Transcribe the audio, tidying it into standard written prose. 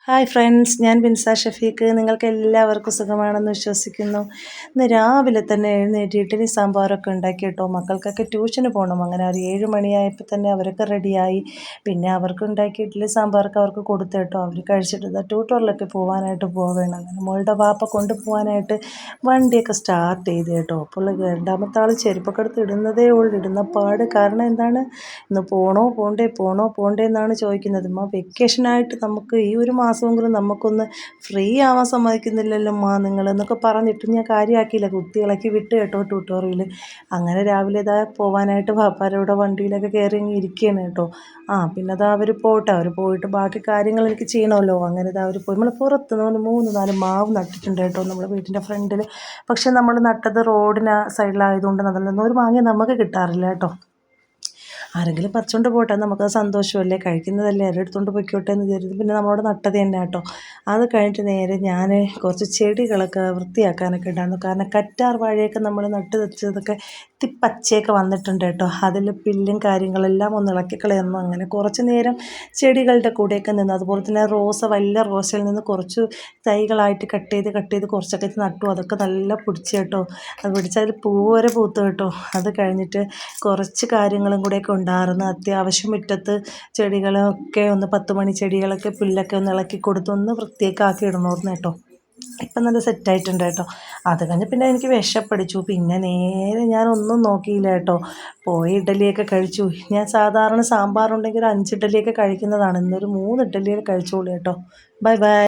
Hi friends, ഞാൻ ബിൻസ ഷഫീഖ്. നിങ്ങൾക്ക് എല്ലാവർക്കും സുഖമാണെന്ന് വിശ്വസിക്കുന്നു. ഇന്ന് രാവിലെ തന്നെ എഴുന്നേറ്റ് ഇഡ്ഡലി സാമ്പാറൊക്കെ ഉണ്ടാക്കി കേട്ടോ. മക്കൾക്കൊക്കെ ട്യൂഷന് പോകണം. അങ്ങനെ ഒരു 7 മണിയായപ്പോൾ തന്നെ അവരൊക്കെ റെഡിയായി. പിന്നെ അവർക്ക് ഉണ്ടാക്കി ഇഡ്ഡലി സാമ്പാറൊക്കെ അവർക്ക് കൊടുത്തു കേട്ടോ. അവർ കഴിച്ചിട്ട് ട്യൂട്ടോറിലൊക്കെ പോകാനായിട്ട് പോവുകയാണ്. അങ്ങനെ മോളുടെ വാപ്പ കൊണ്ടുപോകാനായിട്ട് വണ്ടിയൊക്കെ സ്റ്റാർട്ട് ചെയ്ത് കേട്ടോ. അപ്പോൾ രണ്ടാമത്തെ ആൾ ചെരുപ്പൊക്കെ എടുത്ത് ഇടുന്നതേ ഉള്ളൂ. ഇടുന്ന പാട് കാരണം എന്താണ്, ഇന്ന് പോകണോ പോണ്ടേ എന്നാണ് ചോദിക്കുന്നത്. വെക്കേഷനായിട്ട് നമുക്ക് ഈ ഒരു മാസമെങ്കിലും നമുക്കൊന്ന് ഫ്രീ ആവാൻ സമ്മതിക്കുന്നില്ലല്ലോ നിങ്ങളെന്നൊക്കെ പറഞ്ഞിട്ട് ഞാൻ കാര്യമാക്കിയില്ല. കുത്തിയിളക്കി വിട്ട് കേട്ടോ ട്യൂട്ടോറിയൽ. അങ്ങനെ രാവിലെ ഇതാ പോകാനായിട്ട് വാപ്പാരുടെ വണ്ടിയിലൊക്കെ കയറി ഇരിക്കുകയാണ് കേട്ടോ. പിന്നെ അതാ അവർ പോയിട്ട് ബാക്കി കാര്യങ്ങൾ എനിക്ക് ചെയ്യണമല്ലോ. അങ്ങനെ ഇതാ അവർ പോയി. നമ്മൾ പുറത്ത് 3-4 മാവ് നട്ടിട്ടുണ്ട് കേട്ടോ നമ്മുടെ വീട്ടിൻ്റെ ഫ്രണ്ടിൽ. പക്ഷെ നമ്മൾ നട്ടത് റോഡിന് സൈഡിലായതുകൊണ്ട് അതിൽ നിന്നും ഒരു മാങ്ങ നമുക്ക് കിട്ടാറില്ല കേട്ടോ. ആരെങ്കിലും പറിച്ചുകൊണ്ട് പോട്ടെ, നമുക്കത് സന്തോഷമല്ലേ, കഴിക്കുന്നതല്ലേ, അവരുടെ എടുത്തുകൊണ്ട് പൊയ്ക്കോട്ടെ എന്ന് വിചാരിച്ചു. പിന്നെ നമ്മളോട് നട്ടത് തന്നെ കേട്ടോ. അത് കഴിഞ്ഞിട്ട് നേരെ ഞാൻ കുറച്ച് ചെടികളൊക്കെ വൃത്തിയാക്കാനൊക്കെ ഉണ്ടായിരുന്നു. കാരണം കറ്റാർ വാഴയൊക്കെ നമ്മൾ നട്ട് വെച്ചതൊക്കെ പച്ചയൊക്കെ വന്നിട്ടുണ്ട് കേട്ടോ. അതിൽ പുല്ലും കാര്യങ്ങളെല്ലാം ഒന്ന് ഇളക്കിക്കളയുന്നു. അങ്ങനെ കുറച്ച് നേരം ചെടികളുടെ കൂടെയൊക്കെ നിന്ന്. അതുപോലെ തന്നെ വലിയ റോസയിൽ നിന്ന് കുറച്ച് തൈകളായിട്ട് കട്ട് ചെയ്ത് കുറച്ചൊക്കെ നട്ടു. അതൊക്കെ നല്ല പിടിച്ചു കേട്ടോ. അത് പിടിച്ച് അതിൽ പൂ വരെ പൂത്തു കേട്ടോ. അത് കഴിഞ്ഞിട്ട് കുറച്ച് കാര്യങ്ങളും കൂടെയൊക്കെ ഉണ്ടായിരുന്നു. അത്യാവശ്യം മുറ്റത്ത് ചെടികളൊക്കെ ഒന്ന് 10 മണി ചെടികളൊക്കെ പുല്ലൊക്കെ ഒന്ന് ഇളക്കി കൊടുത്ത് ഒന്ന് വൃത്തിയൊക്കെ ഇടണമായിരുന്നു കേട്ടോ. ഇപ്പം നല്ല സെറ്റായിട്ടുണ്ട് കേട്ടോ. അത് കഴിഞ്ഞ് പിന്നെ എനിക്ക് വിശപ്പടിച്ചു. പിന്നെ നേരെ ഞാനൊന്നും നോക്കിയില്ല കേട്ടോ. പോയി ഇഡ്ഡലിയൊക്കെ കഴിച്ചു. ഞാൻ സാധാരണ സാമ്പാറുണ്ടെങ്കിൽ ഒരു 5 ഇഡ്ഡലിയൊക്കെ കഴിക്കുന്നതാണ്. ഇന്നൊരു 3 ഇഡ്ഡലിയൊക്കെ കഴിച്ചോളൂ കേട്ടോ. Bye bye.